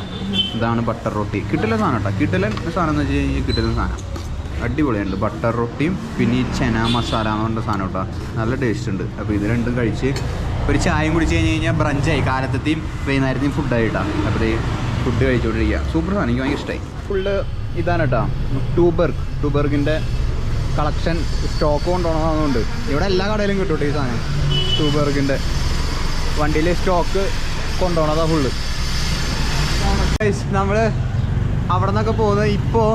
ഇതാണ് ബട്ടർ റൊട്ടി. കിട്ടില്ല സാധനം കേട്ടോ, കിട്ടില്ല സാധനം എന്ന് വെച്ച് കഴിഞ്ഞാൽ കിട്ടുന്ന സാധനം അടിപൊളിയുണ്ട്. ബട്ടർ റൊട്ടിയും പിന്നെ ഈ ചെന മസാല എന്ന് പറഞ്ഞ സാധനം കേട്ടോ, നല്ല ടേസ്റ്റ് ഉണ്ട്. അപ്പോൾ ഇത് രണ്ടും കഴിച്ച് ഒരു ചായയും കുടിച്ച് കഴിഞ്ഞ് കഴിഞ്ഞാൽ ബ്രഞ്ചായി, കാലത്തെയും വൈകുന്നേരത്തെയും ഫുഡായി കേട്ടോ. അപ്പോൾ ഫുഡ് കഴിച്ചുകൊണ്ടിരിക്കുക. സൂപ്പർ സാധനം, എനിക്ക് ഭയങ്കര ഇഷ്ടമായി. ഫുള്ള് ഇതാണ് കേട്ടോ, ടൂബർഗിൻ്റെ കളക്ഷൻ സ്റ്റോക്ക് കൊണ്ടുപോകണമെന്നുണ്ട്. ഇവിടെ എല്ലാ കടയിലും കിട്ടും കേട്ടോ ഈ സാധനം. ടൂബർഗിൻ്റെ വണ്ടിയിൽ സ്റ്റോക്ക് കൊണ്ടുപോകണതാ ഫുള്ള്. നമ്മൾ അവിടെ നിന്നൊക്കെ പോകുന്നത് ഇപ്പോൾ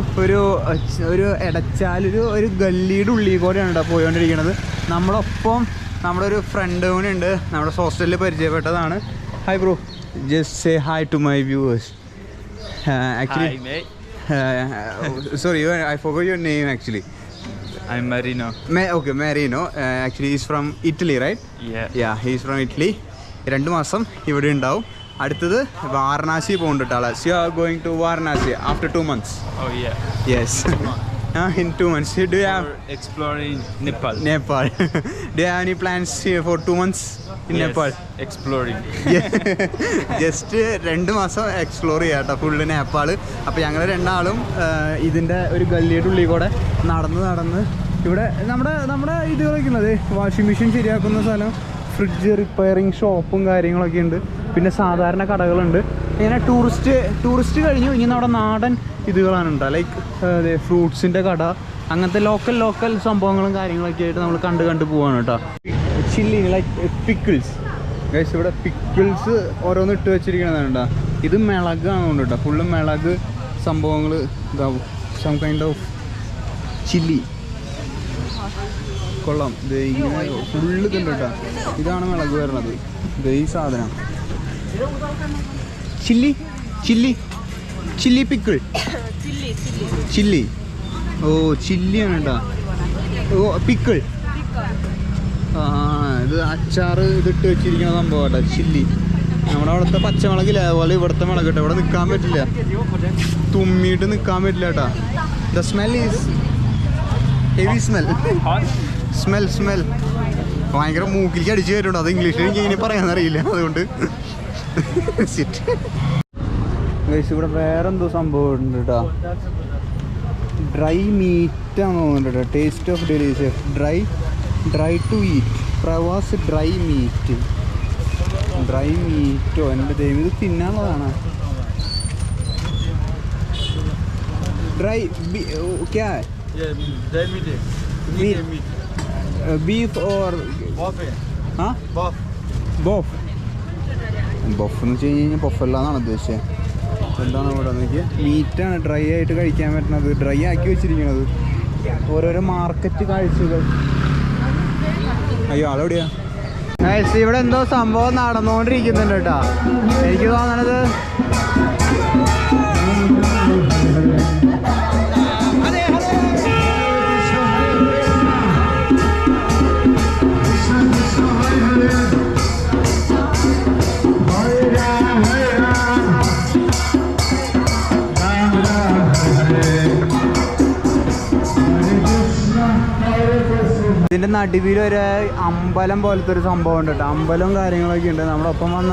ഒരു ഇടച്ചാലൊരു ഗല്ലിയുടെ ഉള്ളിൽ കൂടെയാണ് കേട്ടോ പോയിക്കൊണ്ടിരിക്കുന്നത്. നമ്മളൊപ്പം നമ്മുടെ ഒരു ഫ്രണ്ട് കൂടെ നമ്മുടെ ഹോസ്റ്റലിൽ പരിചയപ്പെട്ടതാണ്. Hi bro, just say hi to my viewers. Actually sorry, I forgot your name actually. I'm Marino. Okay, Marino. Actually he's from Italy, right? Yeah, he's from Italy. 2 മാസം ഇവിടെ ഉണ്ടാവും. അടുത്തത് വാരണാസി പോകുന്നുണ്ട് ആളെ. So you are going to Varanasi after 2 months? Oh yeah. Yes. In 2 months. Do you have exploring Nepal? Nepal. Do you have any plans for 2 months in Yes, Nepal? exploring. Just 2 മാസം explore ചെയ്യാം കേട്ടോ full Nepal. അപ്പോൾ ഞങ്ങൾ 2 ആളും ഇതിൻ്റെ ഒരു ഗല്ലിയുടെ ഉള്ളിൽ കൂടെ നടന്ന് ഇവിടെ നമ്മുടെ ഇതുകളൊക്കെ ഉള്ളത്, വാഷിംഗ് മെഷീൻ ശരിയാക്കുന്ന സ്ഥലം, ഫ്രിഡ്ജ് റിപ്പയറിങ് ഷോപ്പും കാര്യങ്ങളൊക്കെ ഉണ്ട്. പിന്നെ സാധാരണ കടകളുണ്ട്. ഇങ്ങനെ ടൂറിസ്റ്റ് കഴിഞ്ഞു ഇങ്ങനെ അവിടെ നാടൻ ഇതുകളാണ് ഉണ്ടാകുക. ലൈക്ക് ഫ്രൂട്ട്സിൻ്റെ കട, അങ്ങനത്തെ ലോക്കൽ സംഭവങ്ങളും കാര്യങ്ങളൊക്കെ ആയിട്ട് നമ്മൾ കണ്ട് പോവാണ് കേട്ടോ. Chilli like pickles guys. ഇവിടെ പിക്കിൾസ് ഓരോന്ന് ഇട്ട് വെച്ചിരിക്കണതാണ് കേട്ടോ. ഇത് മിളകാണ് കേട്ടോ, ഫുള്ള് മിളക് സംഭവങ്ങൾ ഇതാവും. സം കൈൻഡ് ഓഫ് ചില്ലി കൊള്ളാം. ഇത് ഇങ്ങനെ ഫുള്ള് ഇതുണ്ട് കേട്ടോ. ഇതാണ് മിളക് വരണത്. ഇത് ഈ സാധനം ചില്ലി പിക്കിൾ. ചില്ലി ഓ ചില്ലിയാണ് കേട്ടോ. ഓ പിക്കിൾ. ഇത് അച്ചാറ് ഇതിട്ട് വെച്ചിരിക്കുന്ന സംഭവം കേട്ടോ, ചില്ലി. നമ്മുടെ അവിടുത്തെ പച്ചമുളകില്ല, അതുപോലെ ഇവിടുത്തെ മുളക് കേട്ടോ. ഇവിടെ നിൽക്കാൻ പറ്റില്ല, തുമ്മിയിട്ട് നിൽക്കാൻ പറ്റില്ല കേട്ടോ. The smell is heavy smell ഭയങ്കര മൂക്കിലേക്ക് അടിച്ചു കയറ്റുണ്ടോ. അത് ഇംഗ്ലീഷിൽ എനിക്ക് ഇങ്ങനെ പറയാനറിയില്ല, അതുകൊണ്ട് ഇവിടെ വേറെന്തോ സംഭവം ഉണ്ട് കേട്ടോ. ഡ്രൈ മീറ്റാന്ന് തോന്നുന്നുണ്ട് കേട്ടോ. Taste of delicious dry to eat. പ്രവാസ് ഡ്രൈ മീറ്റോ എൻ്റെ ദൈവം, ഇത് തിന്നാനുള്ളതാണ്. ഡ്രൈ ക്യാ ബീഫ് ഓർ ബൊഫ് എന്ന് വെച്ച് കഴിഞ്ഞാൽ ബൊഫല്ല എന്നാണ് ഉദ്ദേശിച്ചത്. എന്താണ് ഇവിടെ നോക്കിയാൽ മീറ്റാണ് ഡ്രൈ ആയിട്ട് കഴിക്കാൻ പറ്റുന്നത്, ഡ്രൈ ആക്കി വെച്ചിരിക്കുന്നത്. ഓരോരോ മാർക്കറ്റ് കാഴ്ചകൾ. അയ്യോ ആളെവിടെയാ? ഇവിടെ എന്തോ സംഭവം നടന്നുകൊണ്ടിരിക്കുന്നുണ്ട് കേട്ടോ. എനിക്ക് തോന്നണത് ഇതിൻ്റെ നടുവിൽ ഒരു അമ്പലം പോലത്തെ ഒരു സംഭവം ഉണ്ട് കേട്ടോ. അമ്പലവും കാര്യങ്ങളൊക്കെ ഉണ്ട്. നമ്മുടെ ഒപ്പം വന്ന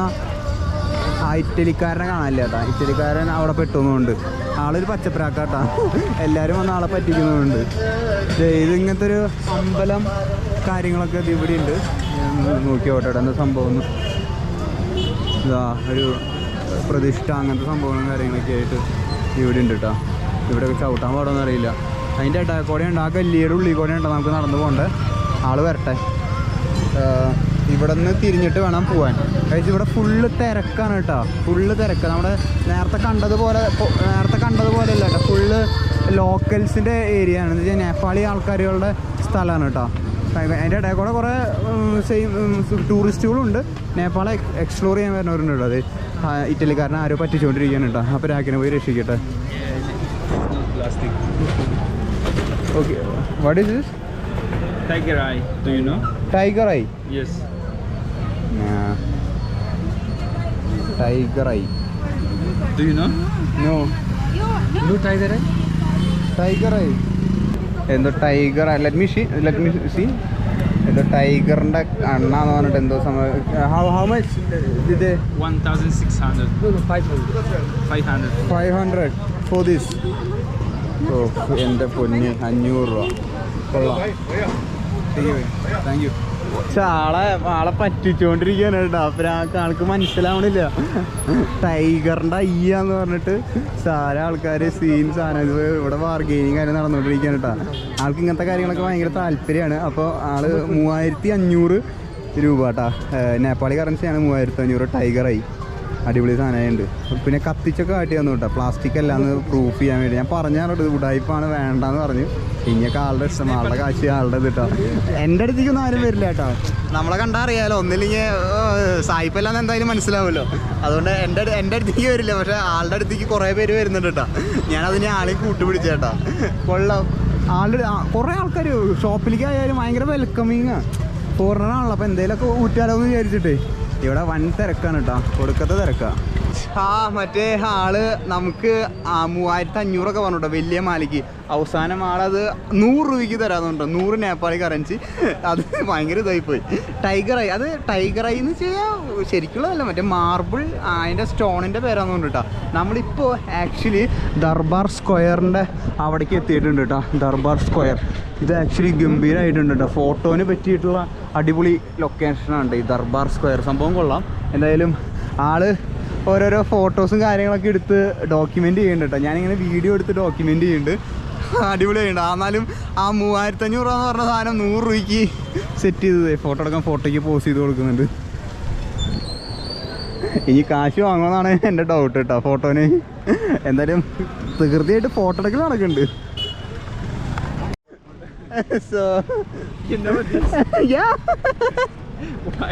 ആ ഇറ്റലിക്കാരനെ കാണാനില്ല കേട്ടോ. ഇറ്റലിക്കാരൻ അവിടെ പെട്ടുന്നുണ്ട്. ആളൊരു പച്ചപ്പരാക്കാട്ടാ, എല്ലാവരും വന്ന് ആളെ പറ്റിക്കുന്നുണ്ട്. ഇത് ഇങ്ങനത്തെ ഒരു അമ്പലം കാര്യങ്ങളൊക്കെ ഇവിടെ ഉണ്ട്. നോക്കിയോട്ടെ എന്താ സംഭവം. ഇതാ ഒരു പ്രതിഷ്ഠ അങ്ങനത്തെ സംഭവങ്ങളും കാര്യങ്ങളൊക്കെ ആയിട്ട് ഇവിടെ ഉണ്ട് കേട്ടോ. ഇവിടെയൊക്കെ ചവിട്ടാൻ പാടോന്ന് അറിയില്ല. അതിൻ്റെ ഇടക്കൂടെ ഉണ്ട്, ആ ഗല്ലിയുടെ ഉള്ളിൽ കൂടെ ഉണ്ട് നമുക്ക് നടന്നു പോകണ്ടേ. ആൾ വരട്ടെ. ഇവിടെ നിന്ന് തിരിഞ്ഞിട്ട് വേണം പോകാൻ. കഴിച്ച് ഇവിടെ ഫുള്ള് തിരക്കാണ് കേട്ടോ, ഫുള്ള് തിരക്ക്. നമ്മുടെ നേരത്തെ കണ്ടതുപോലെ അല്ല കേട്ടോ, ഫുള്ള് ലോക്കൽസിൻ്റെ ഏരിയ ആണ്. എന്ന് വെച്ചാൽ നേപ്പാളി ആൾക്കാരുകളുടെ സ്ഥലമാണ് കേട്ടോ. അതിൻ്റെ ഇടയിൽ കൂടെ കുറേ ടൂറിസ്റ്റുകളുണ്ട്, നേപ്പാളെ എക്സ്പ്ലോർ ചെയ്യാൻ വരുന്നവരുണ്ട് കേട്ടോ. അത് ഇറ്റലിക്കാരനെ ആരോ പറ്റിച്ചുകൊണ്ടിരിക്കുകയാണ് കേട്ടോ. അപ്പോൾ രാക്കിനെ പോയി രക്ഷിക്കട്ടെ. Okay, what is this? Tiger eye. Do you know? Tiger eye. Yes. Tiger eye. Do you know? No. No tiger eye. Tiger eye എന്തോ tiger eye. Let me see. എന്തോ ടൈഗറിന്റെ കണ്ണാന്ന് പറഞ്ഞിട്ട് എന്തോ സമയം. ഹൗ മച്ച് ഇത്? 1,600. No, 500. 500. 500 for this. ഓ എൻ്റെ പൊന്ന് 500 രൂപ. കൊള്ളാം. Thank you. പക്ഷെ ആളെ പറ്റിച്ചോണ്ടിരിക്കാണ് കേട്ടോ. അപ്പം ആൾക്ക് മനസ്സിലാവണില്ല ടൈഗറിൻ്റെ അയ്യാന്ന് പറഞ്ഞിട്ട്. സാര ആൾക്കാർ സീൻ സാധനം ഇത് ഇവിടെ ബാർഗെയിനിങ് കാര്യം നടന്നുകൊണ്ടിരിക്കുകയാണ് കേട്ടോ. ആൾക്ക് ഇങ്ങനത്തെ കാര്യങ്ങളൊക്കെ ഭയങ്കര താല്പര്യമാണ്. അപ്പോൾ ആള് 3500 രൂപ കേട്ടോ. നേപ്പാളി കറൻസിയാണ് 3500. ടൈഗറായി അടിപൊളി സാധനമുണ്ട്. പിന്നെ കത്തിച്ചൊക്കെ കാട്ടി തന്നു കേട്ടോ. പ്ലാസ്റ്റിക് അല്ലാന്ന് പ്രൂഫ് ചെയ്യാൻ വേണ്ടി. ഞാൻ പറഞ്ഞാലോട്ട് ഉടായ്പാണ് വേണ്ടാന്ന് പറഞ്ഞു. ഇനിയൊക്കെ ആളുടെ ഇഷ്ടം, ആളുടെ കാശ് ആളുടെ ഇത് കേട്ടോ. എൻ്റെ അടുത്തേക്കൊന്നും ആരും വരില്ല കേട്ടോ. നമ്മളെ കണ്ടാൽ അറിയാലോ. ഒന്നില്ലെങ്കിൽ സായിപ്പല്ലാന്ന് എന്തായാലും മനസ്സിലാവുമല്ലോ. അതുകൊണ്ട് എൻ്റെ അടുത്തേക്ക് വരില്ല. പക്ഷേ ആളുടെ അടുത്തേക്ക് കുറേ പേര് വരുന്നുണ്ട് കേട്ടോ. ഞാനതിനെ ആളെയും കൂട്ടുപിടിച്ചേട്ടാ. കൊള്ളാം. ആളുടെ കുറേ ആൾക്കാർ ഷോപ്പിലേക്ക് ആയാലും ഭയങ്കര വെൽക്കമിങ്. ഫോറിനറാണല്ലോ. അപ്പോൾ എന്തെങ്കിലുമൊക്കെ ഊറ്റാലോ എന്ന് വിചാരിച്ചിട്ടേ ഇവിടെ വൻ തിരക്കാണ് കേട്ടോ. കൊടുക്കത്തെ തിരക്കാണ്. മറ്റേ ആള് നമുക്ക് 3500 പറഞ്ഞോട്ടോ വലിയ മാലയ്ക്ക്. അവസാനം ആളത് 100 രൂപയ്ക്ക് തരാമെന്നുണ്ടോ. 100 നേപ്പാളി കറൻസി. അത് ഭയങ്കര ഇതായിപ്പോയി. ടൈഗറായി. അത് ടൈഗറായി എന്ന് വെച്ചാൽ ശരിക്കുള്ളതല്ല, മറ്റേ മാർബിൾ അതിൻ്റെ സ്റ്റോണിൻ്റെ പേരാണെന്നുണ്ട് കേട്ടോ. നമ്മളിപ്പോൾ ആക്ച്വലി ദർബാർ സ്ക്വയറിൻ്റെ അവിടേക്ക് എത്തിയിട്ടുണ്ട് കേട്ടോ. ദർബാർ സ്ക്വയർ ഇത് ആക്ച്വലി ഗംഭീരമായിട്ടുണ്ട് കേട്ടോ. ഫോട്ടോന് പറ്റിയിട്ടുള്ള അടിപൊളി ലൊക്കേഷനാണ് ഈ ദർബാർ സ്ക്വയർ. സംഭവം കൊള്ളാം. എന്തായാലും ആള് ഓരോരോ ഫോട്ടോസും കാര്യങ്ങളൊക്കെ എടുത്ത് ഡോക്യുമെൻ്റ് ചെയ്യുന്നുണ്ട് കേട്ടോ. ഞാനിങ്ങനെ വീഡിയോ എടുത്ത് ഡോക്യുമെൻ്റ് ചെയ്യുന്നുണ്ട്. അടിപൊളിയായിട്ടുണ്ട്. എന്നാലും ആ 3500 രൂപ എന്ന് പറഞ്ഞ സാധനം 100 രൂപയ്ക്ക് സെറ്റ് ചെയ്തത്. ഫോട്ടോ എടുക്കാൻ ഫോട്ടോയ്ക്ക് പോസ്റ്റ് ചെയ്ത് കൊടുക്കുന്നുണ്ട്. ഇനി കാശ് വാങ്ങുമെന്നാണ് എൻ്റെ ഡൗട്ട് കേട്ടോ ഫോട്ടോന്. എന്തായാലും തീർച്ചയായിട്ട് ഫോട്ടോ എടുക്കൽ നടക്കുന്നുണ്ട്. So You know this? yeah. Why?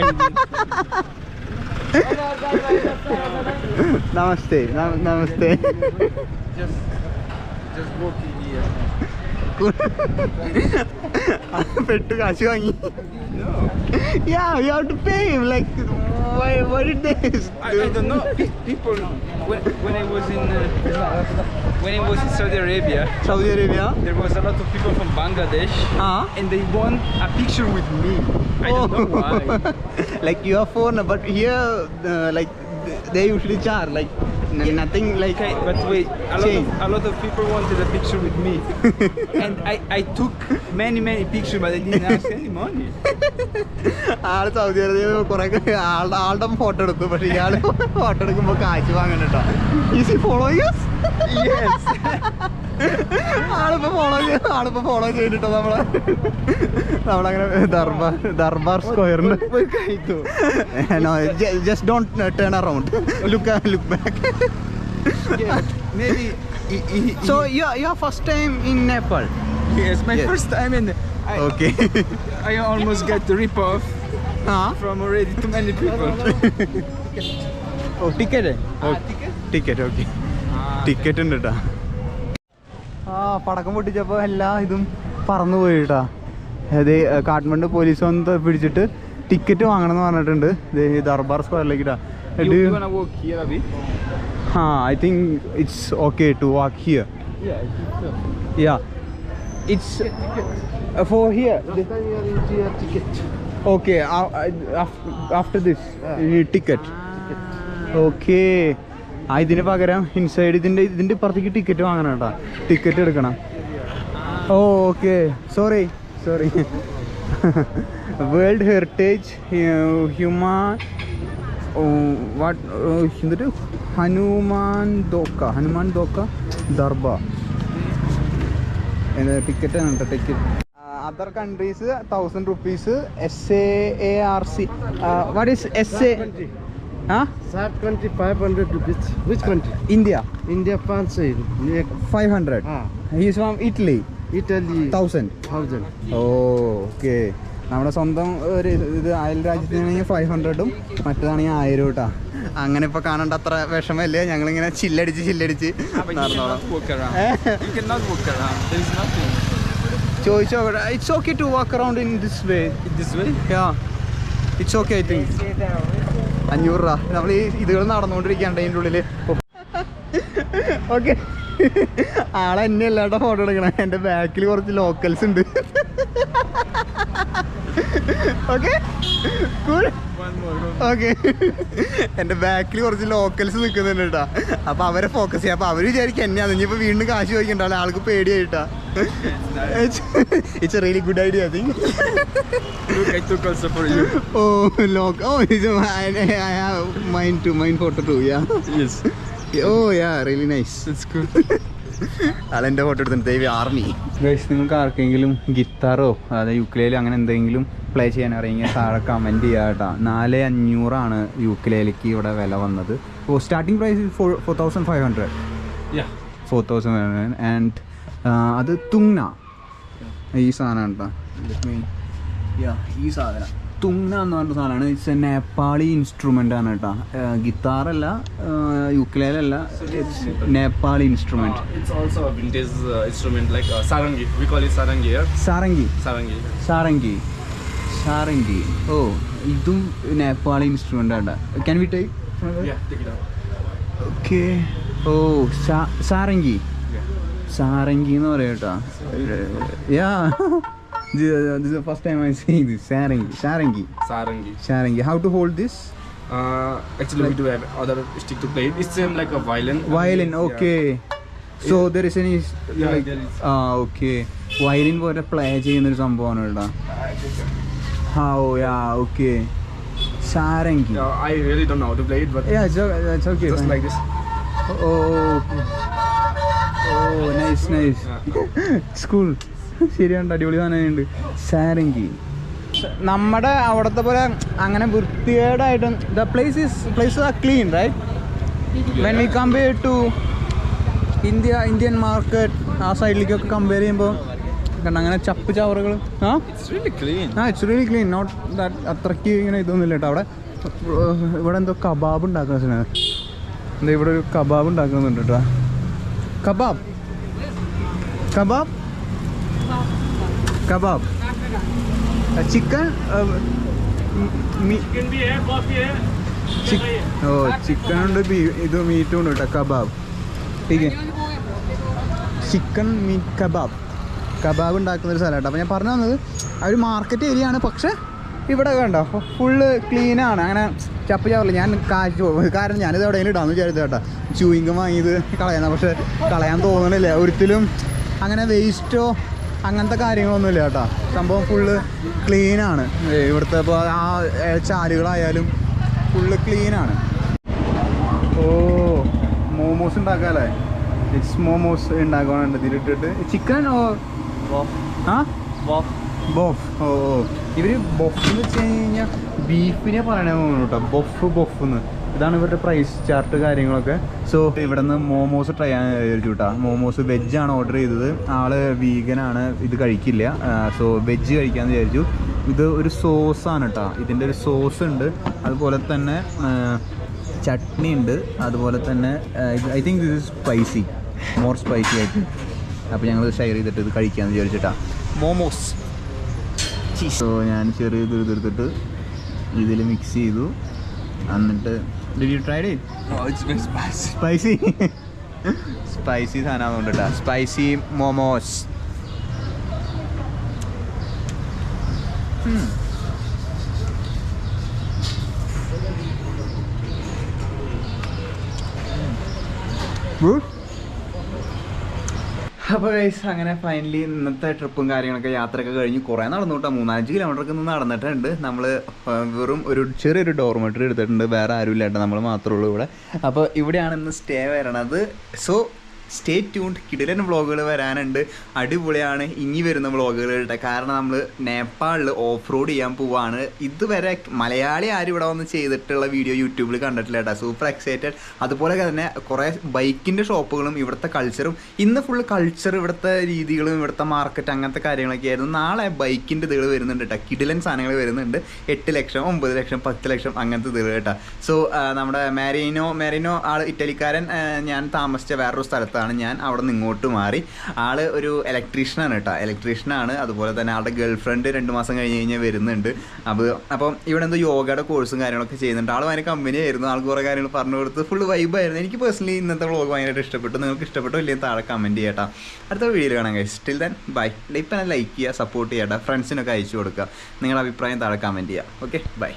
Namaste. Namaste. Just walk in here. Pettu kashi vaangi. No. Yeah, you have to pay him. Like, why did they? I don't know. People when I was in Saudi Arabia, Saudi Arabia. there was a lot of people from Bangladesh, and they want a picture with me. I don't know why. Like you are foreigner, but here, like they usually charge like nothing like. Okay, but wait, a lot of people wanted a picture with me, and I took many pictures, but I didn't ask any money. ആള് Saudi Arabia കുറെ ആളുടെ photo എടുത്തു. പക്ഷെ ഇയാള് photo എടുക്കുമ്പോ കാശ് വാങ്ങണം കേട്ടോ. Easy follow Yes. ആളിപ്പോ ഫോളോ ചെയ്തിട്ടോ നമ്മളങ്ങനെ ദർബാർ സ്ക്വയറിന് just don't turn around look back. Maybe. So your first time in Nepal? Yes, my Yes. first time, and Okay. I almost got the rip off from already too many people. Oh, ticket? Ticket? Ticket, okay. Ticket ഉണ്ട് കേട്ടാ. പടക്കം പൊട്ടിച്ചപ്പോൾ എല്ലാ ഇതും പറന്നു പോയി കേട്ടാ. അതെ, Kathmandu police വന്ന് പിടിച്ചിട്ട് ടിക്കറ്റ് വാങ്ങണം എന്ന് പറഞ്ഞിട്ടുണ്ട്. ദർബാർ സ്ക്വയറിലേക്ക് ഇട്ടാ. You wanna walk here a bit? I think it's okay to walk here. Yeah, I think so. Yeah, it's for here. Okay, after this ticket. Okay. ഇതിന് പകരം ഇൻസൈഡ് ഇതിൻ്റെ ഇപ്പുറത്തേക്ക് ടിക്കറ്റ് വാങ്ങണം കേട്ടോ. ടിക്കറ്റ് എടുക്കണം. ഓ ഓക്കെ. സോറി വേൾഡ് ഹെറിറ്റേജ് എന്നിട്ട് Hanuman ദോക്ക Darbar ticket ആണ് കേട്ടോ. Ticket other countries 1000 rupees. SAARC. What is SA? South country 500 rupees. Which country? India. India 500. He is from Italy. Italy 1000. 1000. Okay. നമ്മുടെ സ്വന്തം ഒരു ഇത് അയൽ രാജ്യത്തിനാണെങ്കിൽ 500ഉം മറ്റേതാണെങ്കിൽ 1000 കേട്ടാ. അങ്ങനെ ഇപ്പൊ കാണേണ്ട അത്ര വിഷമല്ലേ. ഞങ്ങളിങ്ങനെ ചില്ലടിച്ച് But you cannot walk around. You cannot walk around. There is nothing. ചോദിച്ചോ. It's okay to walk around in this way. This way? It's okay I think. 500 രൂപ. നമ്മൾ ഈ ഇതുകൾ നടന്നുകൊണ്ടിരിക്കുകയാണ് അതിൻ്റെ ഉള്ളിൽ. ഓക്കെ, ആളെ എന്നെ അല്ലാട്ടോ ഫോട്ടോ എടുക്കണേ. എൻ്റെ ബാക്കിൽ കുറച്ച് ലോക്കൽസ് ഉണ്ട്. Okay cool. ഓക്കെ, എൻ്റെ ബാക്കിൽ കുറച്ച് ലോക്കൽസ് നിൽക്കുന്നുണ്ട് കേട്ടാ. അപ്പോൾ അവരെ ഫോക്കസ് ചെയ്യാം. അപ്പോൾ അവർ വിചാരിക്കും എന്നെയാണ്. ഇനിയിപ്പോൾ വീണ്ടും കാശ് ചോദിക്കണ്ടല്ലോ, ആൾക്ക് പേടിയായിട്ടാ. It's a really good idea I think. Look, I took also for you. I have mine photo too. Yeah. Yes. Oh yeah, really nice. That's good. ആളെൻ്റെ ഫോട്ടോ എടുത്തിട്ട് ദൈവം ആർമി. ഗൈസ്, നിങ്ങൾക്ക് ആർക്കെങ്കിലും ഗിത്താറോ അതായത് യുക്ലേലി അങ്ങനെ എന്തെങ്കിലും പ്ലേ ചെയ്യാൻ അറിയെങ്കിൽ താഴെ കമൻറ്റ് ചെയ്യുക കേട്ടോ. 4500 യുക്ലേലിക്ക് ഇവിടെ വില വന്നത്. Starting price 4500. Yeah. 4500 ആൻഡ് അത് തുങ്ന ഈ സാധനം കേട്ടോ. ഈ സാധനം തുങ്ന എന്ന് പറഞ്ഞ സാധനമാണ്. ഇറ്റ്സ് എ നേപ്പാളി ഇൻസ്ട്രുമെൻ്റ് ആണ് കേട്ടോ. ഗിത്താറല്ല, യുക്ലേലല്ല, Nepali instrument. It's also a vintage instrument like sarangi. We call it sarangi here. Sarangi. Sarangi. Sarangi. Sarangi. ഓ, ഇതും നേപ്പാളി ഇൻസ്ട്രുമെൻ്റ് ആണ്. Can we take? Yeah, take it out. Okay. ഓ, സാരംഗി. Yeah. സാരംഗി എന്ന് പറയാം കേട്ടോ. Yeah, this is the first time I'm seeing this. Sarangi. Sarangi. How to hold this? Actually, we do have other stick to play it. It's same like a violin. Violin. Okay. So there is any Yeah, like there is. okay. Violin പോലെ play ചെയ്യുന്ന ഒരു സംഭവമാണ് കേട്ടോ. Okay. Sarangi. I really don't know how to play it, but Yeah, it's okay. just fine. like this. Oh, nice. It's cool. ശരിയാണ്, അടിപൊളി സാധനമുണ്ട്. സാരംഗി. നമ്മുടെ അവിടുത്തെ പോലെ അങ്ങനെ വൃത്തികേടായിട്ടും place are clean right when we compare to Indian market ആ സൈഡിലേക്കൊക്കെ കമ്പയർ ചെയ്യുമ്പോൾ കണ്ട അങ്ങനെ ചപ്പ് ചവറുകൾ. It's really clean. It's really clean. Not that അത്രയ്ക്ക് ഇങ്ങനെ ഇതൊന്നുമില്ല കേട്ടോ. ഇവിടെ എന്തോ കബാബ് ഉണ്ടാക്കുന്ന എന്താ ഇവിടെ ഒരു കബാബ് ഉണ്ടാക്കുന്നുണ്ട് കേട്ടോ. Kebab chicken. ചിക്കൻ ഉണ്ട്, ഇത് മീറ്റും ഉണ്ട് കേട്ടോ. കബാബ്. ചിക്കൻ മീറ്റ് കബാബ് ഉണ്ടാക്കുന്നൊരു സ്ഥലമാട്ടോ. അപ്പോൾ ഞാൻ പറഞ്ഞു തന്നത് ആ ഒരു മാർക്കറ്റ് ഏരിയ ആണ്. പക്ഷേ ഇവിടെ കണ്ടോ ഫുള്ള് ക്ലീനാണ്. അങ്ങനെ ചപ്പ് ചാറില്ല. ഞാൻ കാരണം ഞാനിത് എവിടെയെങ്കിലും ഇടാമെന്ന് വിചാരിച്ചു കേട്ടോ. ചൂയിങ്കം വാങ്ങിയത് കളയുന്ന, പക്ഷെ കളയാൻ തോന്നണില്ല ഒരിക്കലും. അങ്ങനെ വേസ്റ്റോ അങ്ങനത്തെ കാര്യങ്ങളൊന്നുമില്ല കേട്ടോ. സംഭവം ഫുള്ള് ക്ലീനാണ്. ഇവിടുത്തെ ഇപ്പോൾ ആ ചാലുകളായാലും ഫുള്ള് ക്ലീനാണ്. ഓ, മോമോസ് ഉണ്ടാക്കാമല്ലേ? ഇറ്റ്സ് മോമോസ് ഉണ്ടാക്കാനുണ്ട് ഇതിലിട്ടിട്ട്. Chicken buff. ഇവർ ബൊഫ് എന്ന് വെച്ച് കഴിഞ്ഞാൽ ബീഫിനെ പറയണേ തോന്നുന്നു കേട്ടോ. ബൊഫ്. ഇതാണ് ഇവരുടെ പ്രൈസ് ചാർട്ട് കാര്യങ്ങളൊക്കെ. സോ ഇവിടെ നിന്ന് മോമോസ് ട്രൈ ചെയ്യാൻ വിചാരിച്ചു കേട്ടോ. മോമോസ് വെജാണ് ഓർഡർ ചെയ്തത്. ആള് വീഗനാണ്, ഇത് കഴിക്കില്ല. സോ വെജ് കഴിക്കാമെന്ന് വിചാരിച്ചു. ഇത് ഒരു സോസാണ് കേട്ടോ. ഇതിൻ്റെ ഒരു സോസ് ഉണ്ട്, അതുപോലെ തന്നെ ചട്നി ഉണ്ട്, അതുപോലെ തന്നെ I think this is spicy, more spicy ആയിട്ട്. അപ്പോൾ ഞങ്ങൾ ഷെയർ ചെയ്തിട്ട് ഇത് കഴിക്കാമെന്ന് വിചാരിച്ചിട്ടാ. മോമോസ്. സോ ഞാൻ ചെറിയ ഇതെടുത്തിട്ട് ഇതിൽ മിക്സ് ചെയ്തു. എന്നിട്ട് did you try it? Oh, it's very spicy. Spicy സാധനമാകുന്നുണ്ട് കേട്ടോ. സ്പൈസി മോമോസ്. ഗുഡ്. അപ്പോൾ ഗൈസ് അങ്ങനെ ഫൈനലി ഇന്നത്തെ ട്രിപ്പും കാര്യങ്ങളൊക്കെ യാത്രയൊക്കെ കഴിഞ്ഞ് കുറേ നടന്നു കേട്ടോ. 3-5 കിലോമീറ്ററൊക്കെ നിന്ന് നടന്നിട്ടുണ്ട്. നമ്മൾ വെറും ഒരു ചെറിയൊരു ഡോർമെറ്ററി എടുത്തിട്ടുണ്ട്. വേറെ ആരും ഇല്ല കേട്ടോ, നമ്മൾ മാത്രമേ ഉള്ളൂ ഇവിടെ. അപ്പോൾ ഇവിടെയാണ് ഇന്ന് സ്റ്റേ വരണത്. So stay tuned. കിടിലൻ വ്ളോഗുകൾ വരാനുണ്ട്, അടിപൊളിയാണ് ഇനി വരുന്ന വ്ളോഗുകൾ കേട്ടോ. കാരണം നമ്മൾ നേപ്പാളിൽ ഓഫ് റോഡ് ചെയ്യാൻ പോവാണ്. ഇതുവരെ മലയാളി ആരും ഇവിടെ വന്ന് ചെയ്തിട്ടുള്ള വീഡിയോ യൂട്യൂബിൽ കണ്ടിട്ടില്ല കേട്ടോ. Super excited. അതുപോലെ തന്നെ കുറേ ബൈക്കിൻ്റെ ഷോപ്പുകളും ഇവിടുത്തെ കൾച്ചറും. ഇന്ന് ഫുള്ള് കൾച്ചർ, ഇവിടുത്തെ രീതികളും ഇവിടുത്തെ മാർക്കറ്റ് അങ്ങനത്തെ കാര്യങ്ങളൊക്കെ ആയിരുന്നു. നാളെ ബൈക്കിൻ്റെ ഇതുകൾ വരുന്നുണ്ട് കേട്ടോ. കിടിലൻ സാധനങ്ങൾ വരുന്നുണ്ട്. 8 ലക്ഷം 9 ലക്ഷം 10 ലക്ഷം അങ്ങനത്തെ ഇതുകൾ കേട്ടോ. സോ നമ്മുടെ മെറീനോ ആൾ ഇറ്റലിക്കാരൻ, ഞാൻ താമസിച്ച വേറൊരു സ്ഥലത്താണ്. ഇഷ്ടപ്പെട്ടാണ് ഞാൻ അവിടെ നിന്ന് ഇങ്ങോട്ട് മാറി. ആൾ ഒരു ഇലക്ട്രീഷ്യനാണ് കേട്ടോ, ഇലക്ട്രീഷ്യനാണ്. അതുപോലെ തന്നെ ആളുടെ ഗേൾ ഫ്രണ്ട് 2 മാസം കഴിഞ്ഞ് കഴിഞ്ഞാൽ വരുന്നുണ്ട്. അപ്പം ഇവിടെ എന്തോ യോഗയുടെ കോഴ്സും കാര്യങ്ങളൊക്കെ ചെയ്യുന്നുണ്ട്. ആൾ ഭയങ്കര കമ്പനിയായിരുന്നു, ആൾക്ക് കുറേ കാര്യങ്ങൾ പറഞ്ഞു കൊടുത്ത് ഫുൾ വൈബായിരുന്നു. എനിക്ക് പേഴ്സണലി ഇന്നത്തെ വ്ളോഗ് ഭയങ്കരമായിട്ട് ഇഷ്ടപ്പെട്ടു. നിങ്ങൾക്ക് ഇഷ്ടപ്പെട്ടോ ഇല്ലെങ്കിൽ താഴെ കമൻറ്റ് ചെയ്യട്ടോ. അടുത്ത വീഡിയോ കാണാൻ കഴിയും. Still then bye. ഇപ്പം ലൈക്ക് ചെയ്യുക, സപ്പോർട്ട് ചെയ്യട്ടെ, ഫ്രണ്ട്സിനൊക്കെ അയച്ചു കൊടുക്കുക, നിങ്ങളുടെ അഭിപ്രായം താഴെ കമൻറ്റ് ചെയ്യുക. Okay, by.